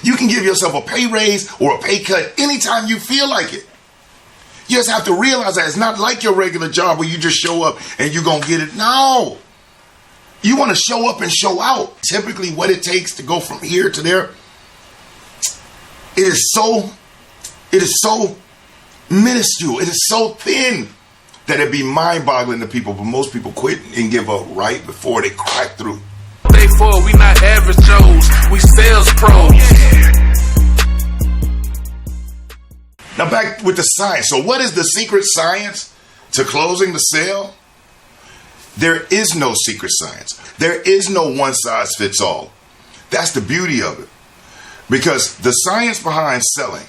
You can give yourself a pay raise or a pay cut anytime you feel like it. You just have to realize that it's not like your regular job where you just show up and you're going to get it. No. You want to show up and show out. Typically what it takes to go from here to there, it is so minuscule. It is so thin that it'd be mind-boggling to people, but most people quit and give up right before they crack through. Therefore, we not average Joes, we sales pros. Now back with the science. So what is the secret science to closing the sale? There is no secret science. There is no one size fits all. That's the beauty of it. Because the science behind selling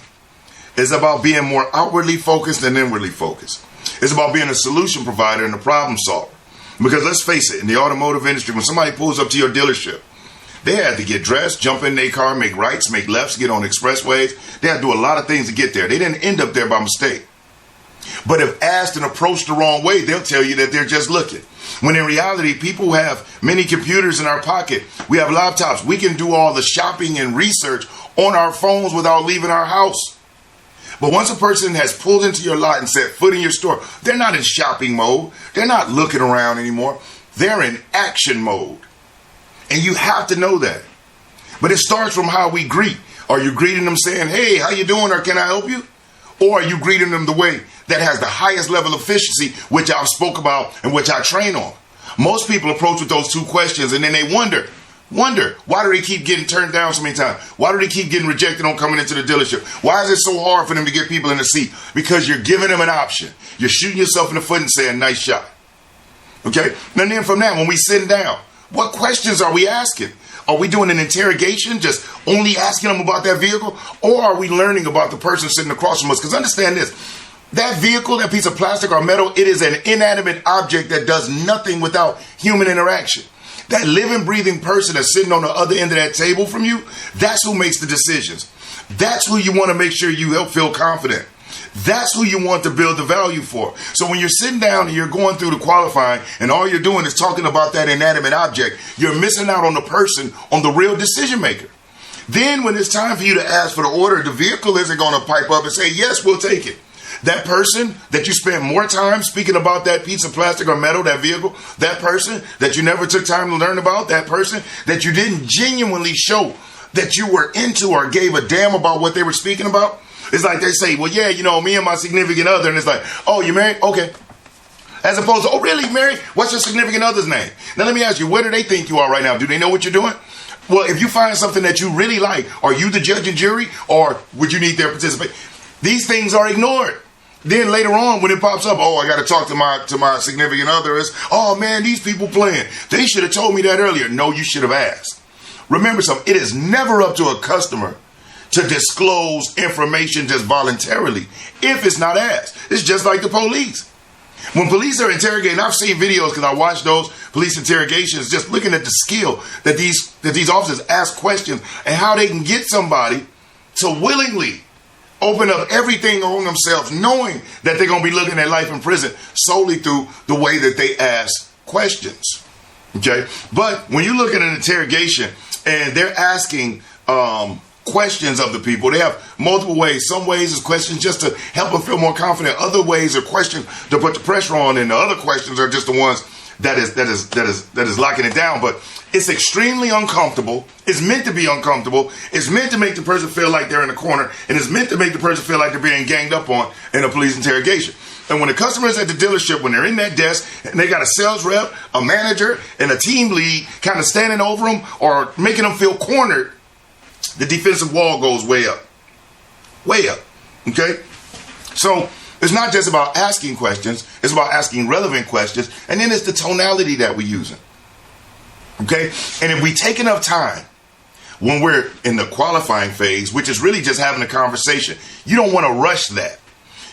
is about being more outwardly focused than inwardly focused. It's about being a solution provider and a problem solver. Because let's face it, in the automotive industry, when somebody pulls up to your dealership, they had to get dressed, jump in their car, make rights, make lefts, get on expressways. They had to do a lot of things to get there. They didn't end up there by mistake. But if asked and approached the wrong way, they'll tell you that they're just looking. When in reality, people have many computers in our pocket. We have laptops. We can do all the shopping and research on our phones without leaving our house. But once a person has pulled into your lot and set foot in your store, they're not in shopping mode. They're not looking around anymore. They're in action mode. And you have to know that. But it starts from how we greet. Are you greeting them saying, hey, how you doing, or can I help you? Or are you greeting them the way that has the highest level of efficiency, which I've spoke about and which I train on? Most people approach with those two questions and then they wonder, why do they keep getting turned down so many times? Why do they keep getting rejected on coming into the dealership? Why is it so hard for them to get people in the seat? Because you're giving them an option. You're shooting yourself in the foot and saying, nice shot. Okay? And then from that, when we sit down, what questions are we asking? Are we doing an interrogation, just only asking them about that vehicle? Or are we learning about the person sitting across from us? Because understand this, that vehicle, that piece of plastic or metal, it is an inanimate object that does nothing without human interaction. That living, breathing person that's sitting on the other end of that table from you, that's who makes the decisions. That's who you want to make sure you help feel confident. That's who you want to build the value for. So when you're sitting down and you're going through the qualifying and all you're doing is talking about that inanimate object, you're missing out on the person, on the real decision maker. Then when it's time for you to ask for the order, the vehicle isn't going to pipe up and say, yes, we'll take it. That person that you spent more time speaking about that piece of plastic or metal, that vehicle, that person that you never took time to learn about, that person that you didn't genuinely show that you were into or gave a damn about what they were speaking about. It's like they say, well, yeah, you know, me and my significant other. And it's like, oh, you married? Okay. As opposed to, oh, really, married? What's your significant other's name? Now, let me ask you, where do they think you are right now? Do they know what you're doing? Well, if you find something that you really like, are you the judge and jury, or would you need their participation? These things are ignored. Then later on, when it pops up, oh, I got to talk to my significant other. Is, oh, man, these people playing. They should have told me that earlier. No, you should have asked. Remember something. It is never up to a customer to disclose information just voluntarily if it's not asked. It's just like the police. When police are interrogating, I've seen videos because I watch those police interrogations, just looking at the skill that these officers ask questions and how they can get somebody to willingly open up everything on themselves, knowing that they're going to be looking at life in prison solely through the way that they ask questions. Okay? But when you look at an interrogation and they're asking questions of the people, they have multiple ways. Some ways is questions just to help them feel more confident. Other ways are questions to put the pressure on, and the other questions are just the ones that is locking it down. But it's extremely uncomfortable. It's meant to be uncomfortable. It's meant to make the person feel like they're in a corner, and it's meant to make the person feel like they're being ganged up on in a police interrogation. And when the customer is at the dealership, when they're in that desk and they got a sales rep, a manager, and a team lead kind of standing over them or making them feel cornered, the defensive wall goes way up. Way up. Okay? So it's not just about asking questions. It's about asking relevant questions. And then it's the tonality that we're using. Okay? And if we take enough time when we're in the qualifying phase, which is really just having a conversation, you don't want to rush that.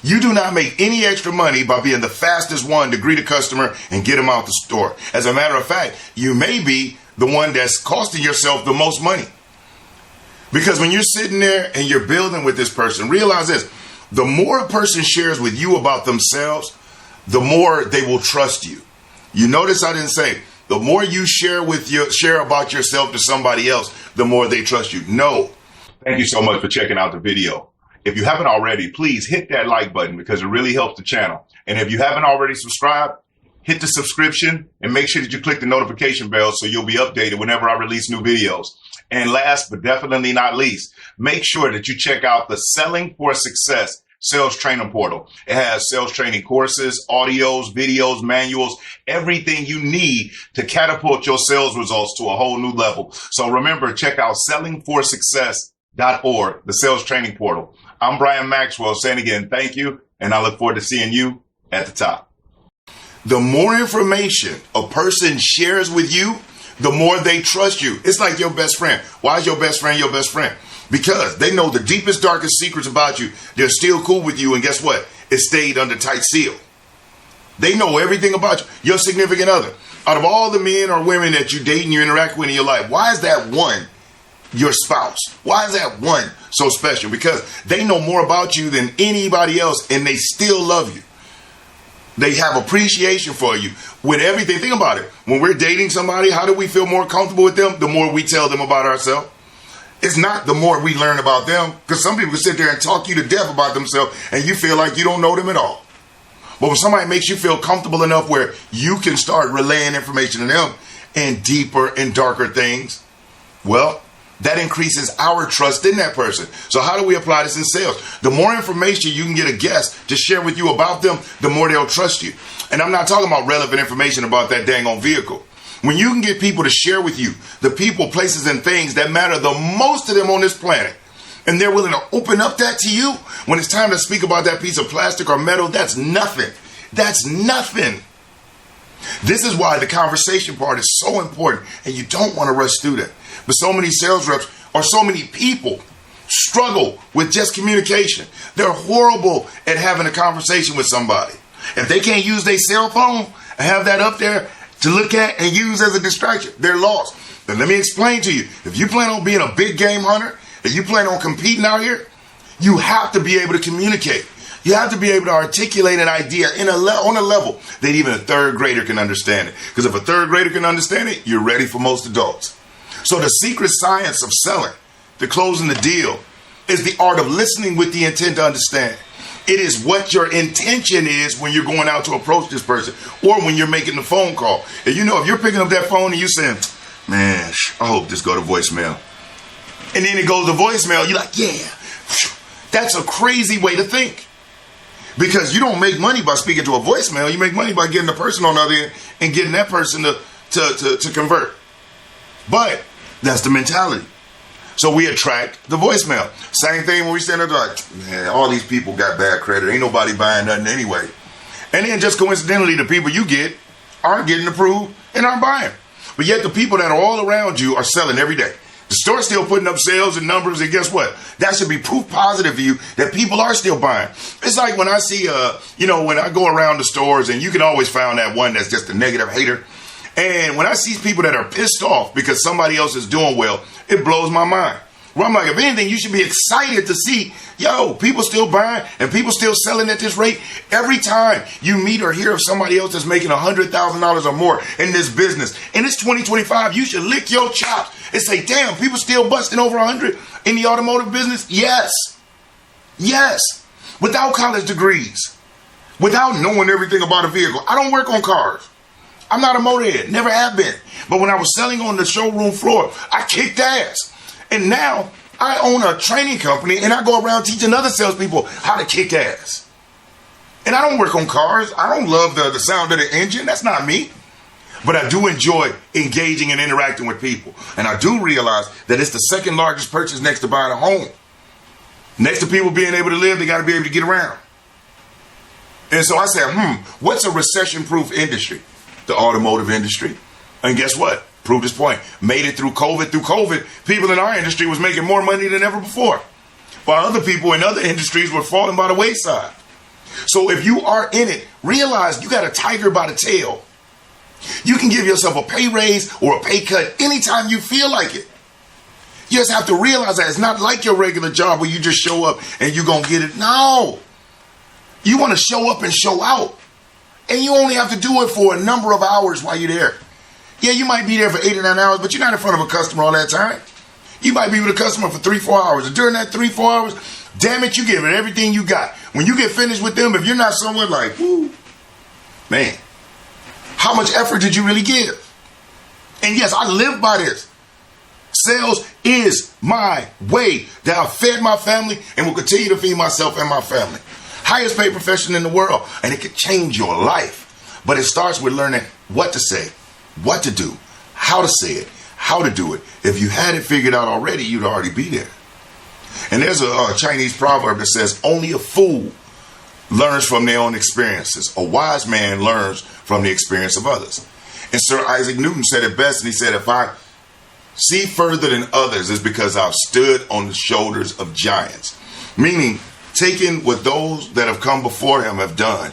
You do not make any extra money by being the fastest one to greet a customer and get them out the store. As a matter of fact, you may be the one that's costing yourself the most money. Because when you're sitting there and you're building with this person, realize this, the more a person shares with you about themselves, the more they will trust you. You notice I didn't say, the more you share about yourself to somebody else, the more they trust you. No, Thank you so much for checking out the video. If you haven't already, please hit that like button because it really helps the channel. And if you haven't already subscribed, hit the subscription and make sure that you click the notification bell so you'll be updated whenever I release new videos. And last but definitely not least, make sure that you check out the Selling for Success sales training portal. It has sales training courses, audios, videos, manuals, everything you need to catapult your sales results to a whole new level. So remember, check out sellingforsuccess.org, the sales training portal. I'm Brian Maxwell saying again, thank you. And I look forward to seeing you at the top. The more information a person shares with you, the more they trust you. It's like your best friend. Why is your best friend your best friend? Because they know the deepest, darkest secrets about you. They're still cool with you. And guess what? It stayed under tight seal. They know everything about you. Your significant other. Out of all the men or women that you date and you interact with in your life, why is that one your spouse? Why is that one so special? Because they know more about you than anybody else and they still love you. They have appreciation for you with everything. Think about it. When we're dating somebody, how do we feel more comfortable with them? The more we tell them about ourselves. It's not the more we learn about them, because some people sit there and talk you to death about themselves and you feel like you don't know them at all. But when somebody makes you feel comfortable enough where you can start relaying information to them and deeper and darker things, well, that increases our trust in that person. So how do we apply this in sales? The more information you can get a guest to share with you about them, the more they'll trust you. And I'm not talking about relevant information about that dang on vehicle. When you can get people to share with you the people, places, and things that matter the most to them on this planet, and they're willing to open up that to you when it's time to speak about that piece of plastic or metal, that's nothing. That's nothing. This is why the conversation part is so important, and you don't want to rush through that. But so many sales reps or so many people struggle with just communication. They're horrible at having a conversation with somebody. If they can't use their cell phone and have that up there to look at and use as a distraction, they're lost. But let me explain to you. If you plan on being a big game hunter, if you plan on competing out here, you have to be able to communicate. You have to be able to articulate an idea on a level that even a third grader can understand it. Because if a third grader can understand it, you're ready for most adults. So the secret science of selling, to closing the deal, is the art of listening with the intent to understand. It is what your intention is when you're going out to approach this person or when you're making the phone call. And you know, if you're picking up that phone and you're saying, man, I hope this go to voicemail. And then it goes to voicemail, you're like, yeah, that's a crazy way to think. Because you don't make money by speaking to a voicemail. You make money by getting the person on the other end and getting that person to convert. But that's the mentality. So we attract the voicemail. Same thing when we stand up like, man, all these people got bad credit. Ain't nobody buying nothing anyway. And then just coincidentally, the people you get aren't getting approved and aren't buying. But yet the people that are all around you are selling every day. The store's still putting up sales and numbers, and guess what? That should be proof positive for you that people are still buying. It's like when I see, when I go around the stores, and you can always find that one that's just a negative hater. And when I see people that are pissed off because somebody else is doing well, it blows my mind. Well, I'm like, if anything, you should be excited to see, people still buying and people still selling at this rate. Every time you meet or hear of somebody else that's making $100,000 or more in this business, and it's 2025, you should lick your chops and say, damn, people still busting over 100 in the automotive business? Yes. Yes. Without college degrees, without knowing everything about a vehicle. I don't work on cars. I'm not a motorhead, never have been. But when I was selling on the showroom floor, I kicked ass. And now I own a training company and I go around teaching other salespeople how to kick ass. And I don't work on cars. I don't love the sound of the engine. That's not me. But I do enjoy engaging and interacting with people. And I do realize that it's the second largest purchase next to buying a home. Next to people being able to live, they got to be able to get around. And so I said, what's a recession-proof industry? The automotive industry. And guess what? Proved his point. Made it through COVID. Through COVID, people in our industry was making more money than ever before, while other people in other industries were falling by the wayside. So if you are in it, realize you got a tiger by the tail. You can give yourself a pay raise or a pay cut anytime you feel like it. You just have to realize that it's not like your regular job where you just show up and you're going to get it. No. You want to show up and show out. And you only have to do it for a number of hours while you're there. Yeah, you might be there for 8 or 9 hours, but you're not in front of a customer all that time. You might be with a customer for 3-4 hours. And during that 3-4 hours, damn it, you give it everything you got. When you get finished with them, if you're not someone like, woo, man, how much effort did you really give? And yes, I live by this. Sales is my way that I've fed my family and will continue to feed myself and my family. Highest paid profession in the world, and it can change your life. But it starts with learning what to say, what to do, how to say it, how to do it. If you had it figured out already, you'd already be there. And there's a Chinese proverb that says, only a fool learns from their own experiences. A wise man learns from the experience of others. And Sir Isaac Newton said it best, and he said, if I see further than others, it's because I've stood on the shoulders of giants. Meaning, taking what those that have come before him have done,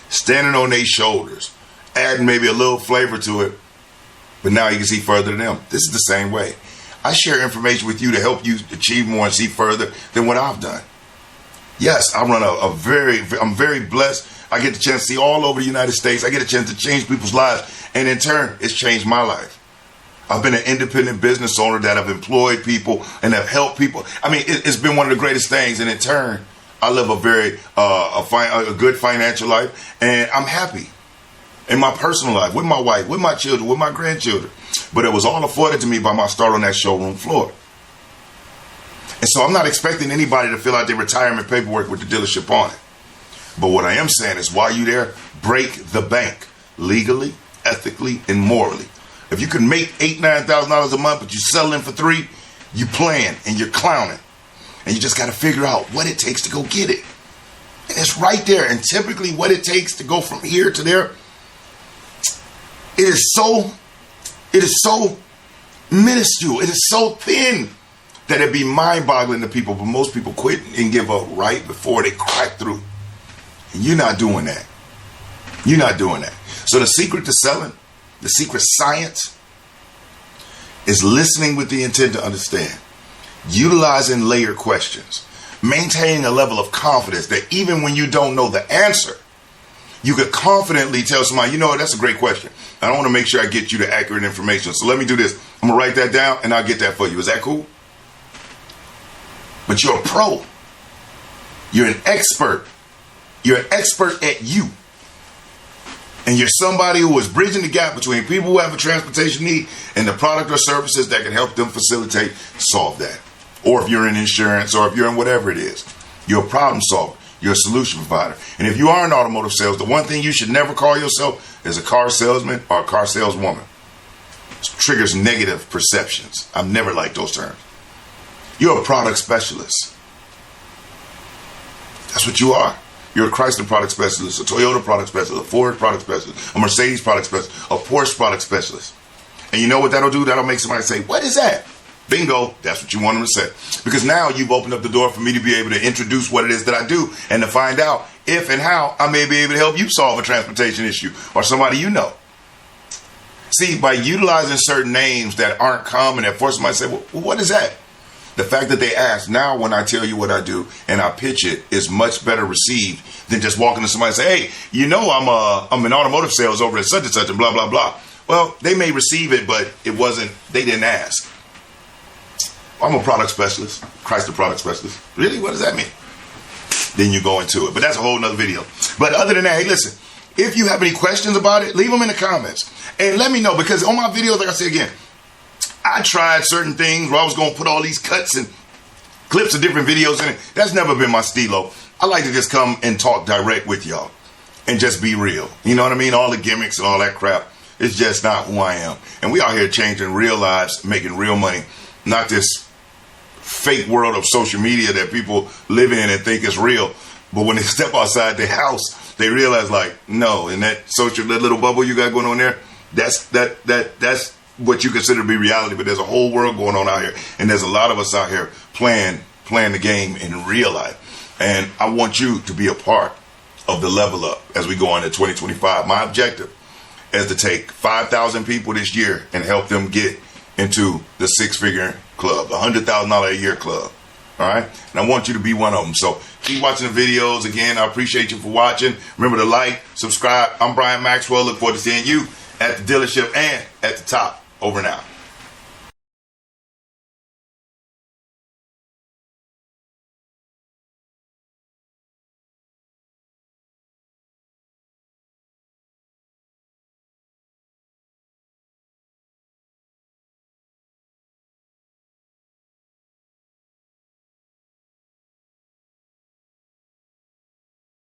standing on their shoulders, adding maybe a little flavor to it, but now you can see further than them. This is the same way. I share information with you to help you achieve more and see further than what I've done. Yes, I run I'm very blessed. I get the chance to see all over the United States. I get a chance to change people's lives. And in turn, it's changed my life. I've been an independent business owner that have employed people and have helped people. I mean, it's been one of the greatest things. And in turn, I live a good financial life. And I'm happy in my personal life, with my wife, with my children, with my grandchildren. But it was all afforded to me by my start on that showroom floor. And so I'm not expecting anybody to fill out their retirement paperwork with the dealership on it. But what I am saying is, while you're there, break the bank legally, ethically, and morally. If you can make $8,000, $9,000 a month, but you sell them for $3,000, you playing and you're clowning. And you just got to figure out what it takes to go get it. And it's right there. And typically what it takes to go from here to there, it is so minuscule. It is so thin that it'd be mind-boggling to people. But most people quit and give up right before they crack through. And you're not doing that. You're not doing that. So the secret to selling, the secret science, is listening with the intent to understand, utilizing layered questions, maintaining a level of confidence that even when you don't know the answer, you could confidently tell somebody, you know what, that's a great question. I don't want to make sure I get you the accurate information. So let me do this. I'm going to write that down and I'll get that for you. Is that cool? But you're a pro. You're an expert. You're an expert at you. And you're somebody who is bridging the gap between people who have a transportation need and the product or services that can help them facilitate, solve that. Or if you're in insurance, or if you're in whatever it is, you're a problem solver. You're a solution provider. And if you are in automotive sales, the one thing you should never call yourself is a car salesman or a car saleswoman. It triggers negative perceptions. I've never liked those terms. You're a product specialist. That's what you are. You're a Chrysler product specialist, a Toyota product specialist, a Ford product specialist, a Mercedes product specialist, a Porsche product specialist. And you know what that'll do? That'll make somebody say, what is that? Bingo, that's what you want them to say. Because now you've opened up the door for me to be able to introduce what it is that I do and to find out if and how I may be able to help you solve a transportation issue or somebody you know. See, by utilizing certain names that aren't common, at first somebody say, well, what is that? The fact that they ask, now when I tell you what I do and I pitch it, is much better received than just walking to somebody and say, hey, you know I'm in automotive sales over at such and such and blah, blah, blah. Well, they may receive it, but they didn't ask. I'm a product specialist, Chrysler product specialist. Really? What does that mean? Then you go into it. But that's a whole nother video. But other than that, hey, listen, if you have any questions about it, leave them in the comments. And let me know, because on my videos, like I said again, I tried certain things where I was going to put all these cuts and clips of different videos in it. That's never been my stilo. I like to just come and talk direct with y'all and just be real. You know what I mean? All the gimmicks and all that crap. It's just not who I am. And we out here changing real lives, making real money, not this fake world of social media that people live in and think is real. But when they step outside their house, they realize, like, no, in that little bubble you got going on there, that's what you consider to be reality. But there's a whole world going on out here, and there's a lot of us out here playing the game in real life. And I want you to be a part of the level up as we go into 2025. My objective is to take 5,000 people this year and help them get into the six-figure club, the $100,000 a year club. All right? And I want you to be one of them. So keep watching the videos. Again, I appreciate you for watching. Remember to like, subscribe. I'm Brian Maxwell. Look forward to seeing you at the dealership and at the top. Over now.